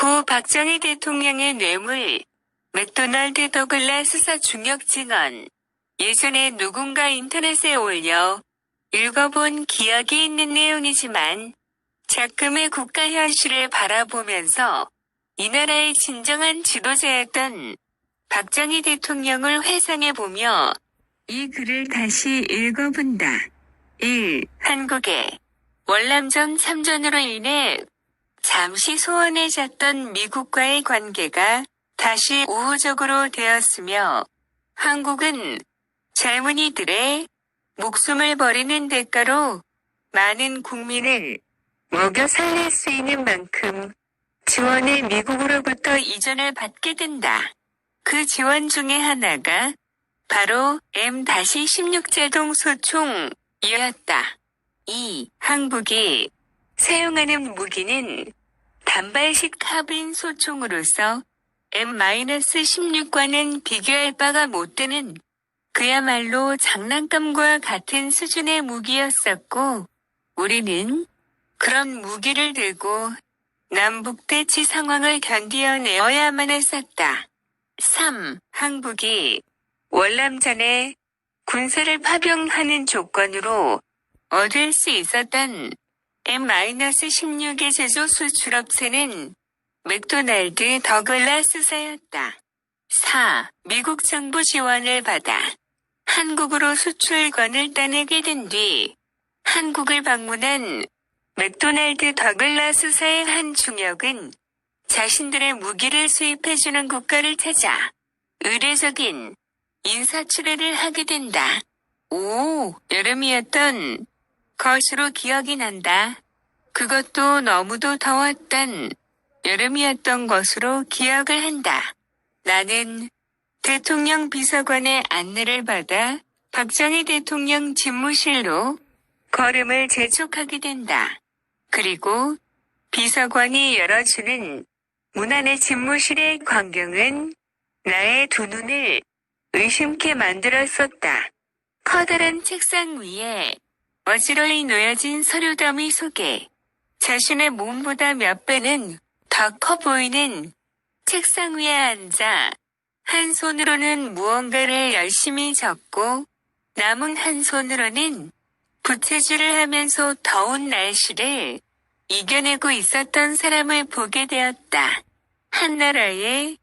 고 박정희 대통령의 뇌물, 맥도날드 더글라스사 중역 증언. 예전에 누군가 인터넷에 올려 읽어본 기억이 있는 내용이지만 작금의 국가 현실을 바라보면서 이 나라의 진정한 지도자였던 박정희 대통령을 회상해보며 이 글을 다시 읽어본다. 1. 한국의 월남전 참전으로 인해 잠시 소원해졌던 미국과의 관계가 다시 우호적으로 되었으며 한국은 젊은이들의 목숨을 버리는 대가로 많은 국민을 먹여 살릴 수 있는 만큼 지원을 미국으로부터 이전을 받게 된다. 그 지원 중에 하나가 바로 M-16 제동 소총이었다. 2. 한국이 사용하는 무기는 단발식 카빈 소총으로서 M-16과는 비교할 바가 못 되는 그야말로 장난감과 같은 수준의 무기였었고 우리는 그런 무기를 들고 남북 대치 상황을 견디어내어야만 했었다. 3. 한국이 월남전에 군사를 파병하는 조건으로 얻을 수 있었던 M-16의 제조 수출업체는 맥도날드 더글라스사였다. 4. 미국 정부 지원을 받아 한국으로 수출권을 따내게 된 뒤 한국을 방문한 맥도날드 더글라스사의 한 중역은 자신들의 무기를 수입해주는 국가를 찾아 의례적인 인사치레를 하게 된다. 5. 여름이었던 것으로 기억이 난다. 그것도 너무도 더웠던 여름이었던 것으로 기억을 한다. 나는 대통령 비서관의 안내를 받아 박정희 대통령 집무실로 걸음을 재촉하게 된다. 그리고 비서관이 열어주는 문 안의 집무실의 광경은 나의 두 눈을 의심케 만들었었다. 커다란 책상 위에 어지러이 놓여진 서류 더미 속에 자신의 몸보다 몇 배는 더 커 보이는 책상 위에 앉아 한 손으로는 무언가를 열심히 적고 남은 한 손으로는 부채질을 하면서 더운 날씨를 이겨내고 있었던 사람을 보게 되었다. 한 나라의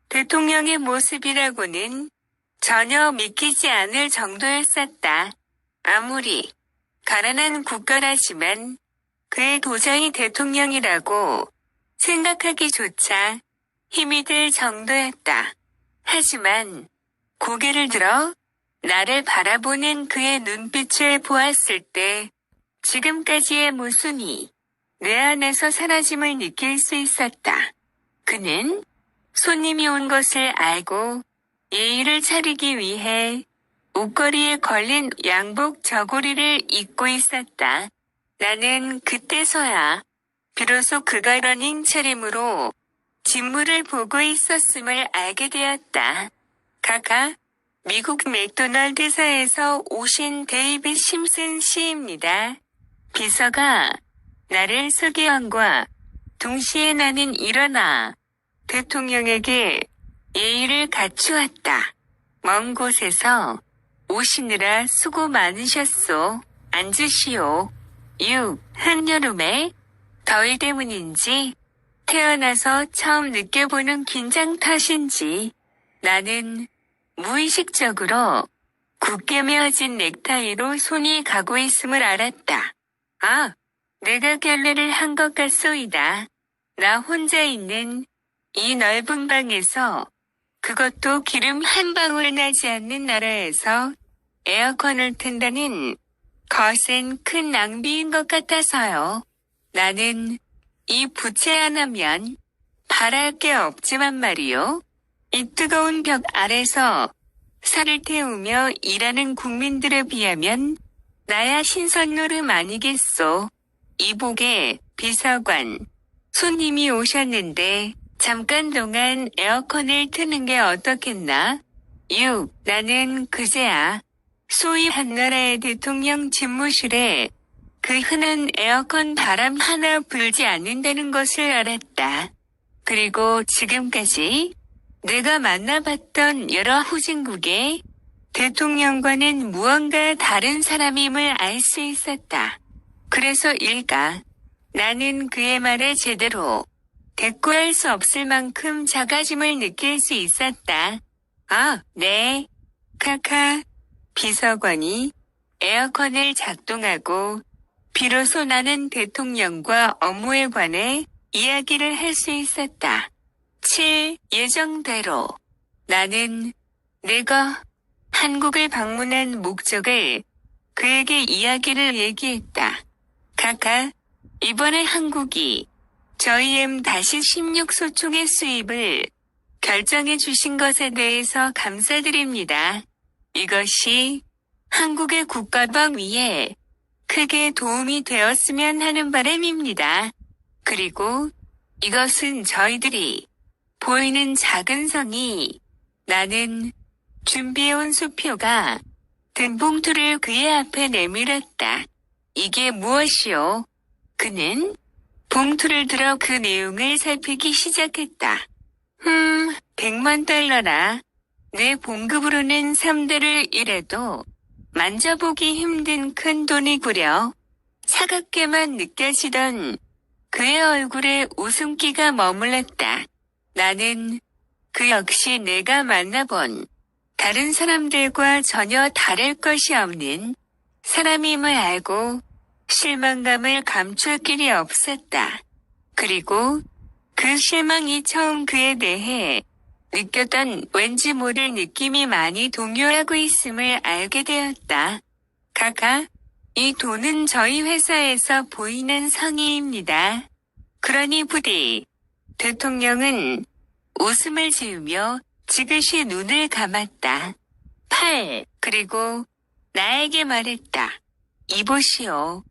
대통령의 모습이라고는 전혀 믿기지 않을 정도였었다. 아무리 가난한 국가라지만 그의 도저히 대통령이라고 생각하기조차 힘이 들 정도였다. 하지만 고개를 들어 나를 바라보는 그의 눈빛을 보았을 때 지금까지의 모순이 내 안에서 사라짐을 느낄 수 있었다. 그는 손님이 온 것을 알고 예의를 차리기 위해 옷걸이에 걸린 양복 저고리를 입고 있었다. 나는 그때서야 비로소 그가 러닝 차림으로 직무를 보고 있었음을 알게 되었다. 그가 미국 맥도날드사에서 오신 데이빗 심슨 씨입니다. 비서가 나를 소개함과 동시에 나는 일어나 대통령에게 예의를 갖추었다. 먼 곳에서 오시느라 수고 많으셨소. 앉으시오. 6. 한여름에 더위 때문인지 태어나서 처음 느껴보는 긴장 탓인지 나는 무의식적으로 굳게 메어진 넥타이로 손이 가고 있음을 알았다. 아, 내가 결례를 한 것 같소이다. 나 혼자 있는 이 넓은 방에서 그것도 기름 한 방울 나지 않는 나라에서 에어컨을 튼다는 거센 큰 낭비인 것 같아서요. 나는 이 부채 하나면 바랄 게 없지만 말이요. 이 뜨거운 벽 아래서 살을 태우며 일하는 국민들에 비하면 나야 신선노름 아니겠소. 이복의 비서관, 손님이 오셨는데 잠깐 동안 에어컨을 트는 게 어떻겠나? 6. 나는 그제야 소위 한나라의 대통령 집무실에 그 흔한 에어컨 바람 하나 불지 않는다는 것을 알았다. 그리고 지금까지 내가 만나봤던 여러 후진국의 대통령과는 무언가 다른 사람임을 알 수 있었다. 그래서 나는 그의 말에 제대로 대꾸할 수 없을 만큼 작아짐을 느낄 수 있었다. 아, 네. 카카. 비서관이 에어컨을 작동하고 비로소 나는 대통령과 업무에 관해 이야기를 할 수 있었다. 7. 예정대로. 나는 내가 한국을 방문한 목적을 그에게 이야기를 얘기했다. 카카, 이번에 한국이 저희 M-16 소총의 수입을 결정해 주신 것에 대해서 감사드립니다. 이것이 한국의 국가방 위에 크게 도움이 되었으면 하는 바람입니다. 그리고 이것은 저희들이 보이는 작은 성이 나는 준비해온 수표가 든 봉투를 그의 앞에 내밀었다. 이게 무엇이오? 그는 봉투를 들어 그 내용을 살피기 시작했다. 100만 달러라. 내 봉급으로는 3대를 일해도 만져보기 힘든 큰 돈이구려. 차갑게만 느껴지던 그의 얼굴에 웃음기가 머물렀다. 나는 그 역시 내가 만나본 다른 사람들과 전혀 다를 것이 없는 사람임을 알고 실망감을 감출 길이 없었다. 그리고 그 실망이 처음 그에 대해 느꼈던 왠지 모를 느낌이 많이 동요하고 있음을 알게 되었다. 카카, 이 돈은 저희 회사에서 보이는 성의입니다. 그러니 부디. 대통령은 웃음을 지으며 지그시 눈을 감았다. 8. 그리고 나에게 말했다. 이보시오.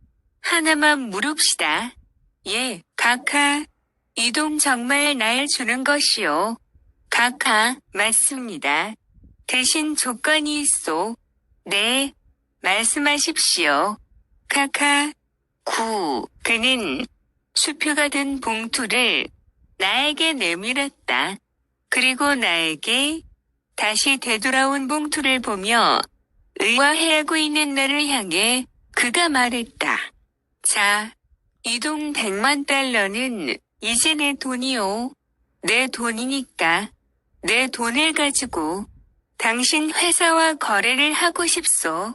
하나만 물읍시다. 예, 카카. 이 돈 정말 날 주는 것이오. 카카, 맞습니다. 대신 조건이 있소. 네, 말씀하십시오. 카카. 9. 그는 수표가 든 봉투를 나에게 내밀었다. 그리고 나에게 다시 되돌아온 봉투를 보며 의아해하고 있는 나를 향해 그가 말했다. 자, 이 돈 100만 달러는 이제 내 돈이오. 내 돈이니까 내 돈을 가지고 당신 회사와 거래를 하고 싶소.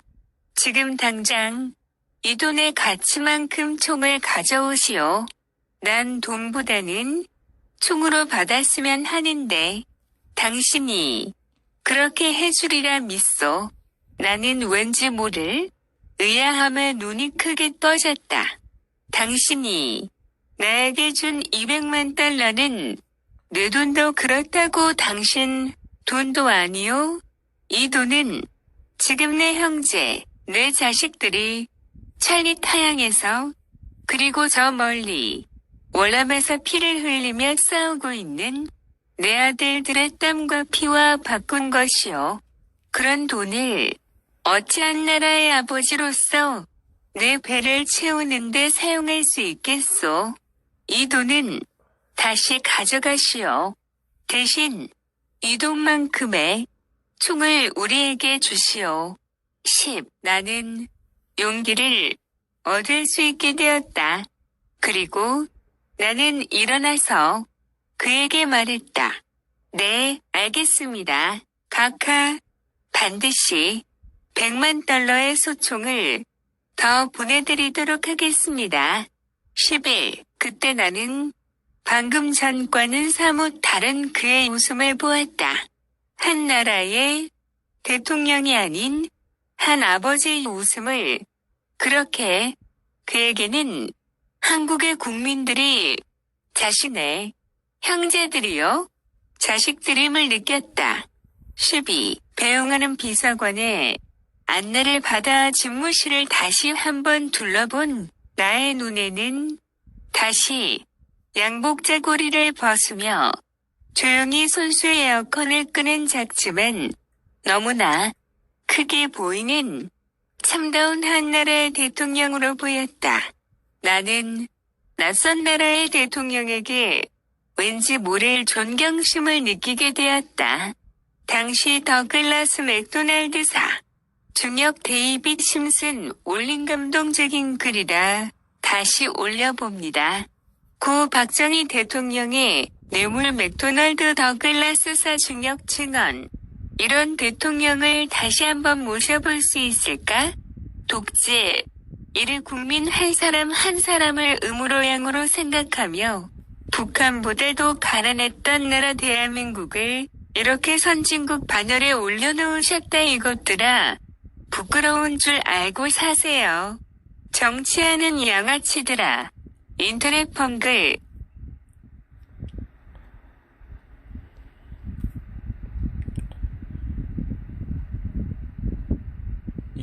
지금 당장 이 돈의 가치만큼 총을 가져오시오. 난 돈보다는 총으로 받았으면 하는데 당신이 그렇게 해주리라 믿소. 나는 왠지 모를 의아함에 눈이 크게 떠졌다. 당신이 나에게 준 200만 달러는 내 돈도 그렇다고 당신 돈도 아니오? 이 돈은 지금 내 형제, 내 자식들이 찰리 타양에서 그리고 저 멀리 월남에서 피를 흘리며 싸우고 있는 내 아들들의 땀과 피와 바꾼 것이오. 그런 돈을 어찌한 나라의 아버지로서 내 배를 채우는데 사용할 수 있겠소? 이 돈은 다시 가져가시오. 대신 이 돈만큼의 총을 우리에게 주시오. 10. 나는 용기를 얻을 수 있게 되었다. 그리고 나는 일어나서 그에게 말했다. 네, 알겠습니다. 카카, 반드시 100만 달러의 소총을 더 보내드리도록 하겠습니다. 11. 그때 나는 방금 전과는 사뭇 다른 그의 웃음을 보았다. 한 나라의 대통령이 아닌 한 아버지의 웃음을 그렇게 그에게는 한국의 국민들이 자신의 형제들이요 자식들임을 느꼈다. 12. 배웅하는 비서관의 안내를 받아 집무실을 다시 한번 둘러본 나의 눈에는 다시 양복자고리를 벗으며 조용히 손수의 에어컨을 끄는 작지만 너무나 크게 보이는 참다운 한 나라의 대통령으로 보였다. 나는 낯선 나라의 대통령에게 왠지 모를 존경심을 느끼게 되었다. 당시 더글라스 맥도날드사 중역 데이빗 심슨 올린 감동적인 글이라 다시 올려봅니다. 고 박정희 대통령의 뇌물 맥도날드 더글라스사 중역 증언. 이런 대통령을 다시 한번 모셔볼 수 있을까? 독재. 이를 국민 한 사람 한 사람을 음으로 양으로 생각하며 북한보다도 가난했던 나라 대한민국을 이렇게 선진국 반열에 올려놓으셨다 이것들아. 부끄러운 줄 알고 사세요. 정치하는 양아치들아. 인터넷 펑글.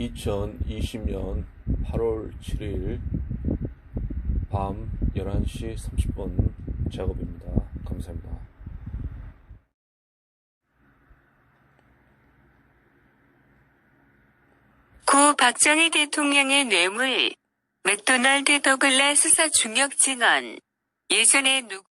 2020년 8월 7일 밤 11시 30분 작업입니다. 감사합니다. 고 박정희 대통령의 뇌물, 맥도날드 더글라스사 중역 증언. 예전에 누구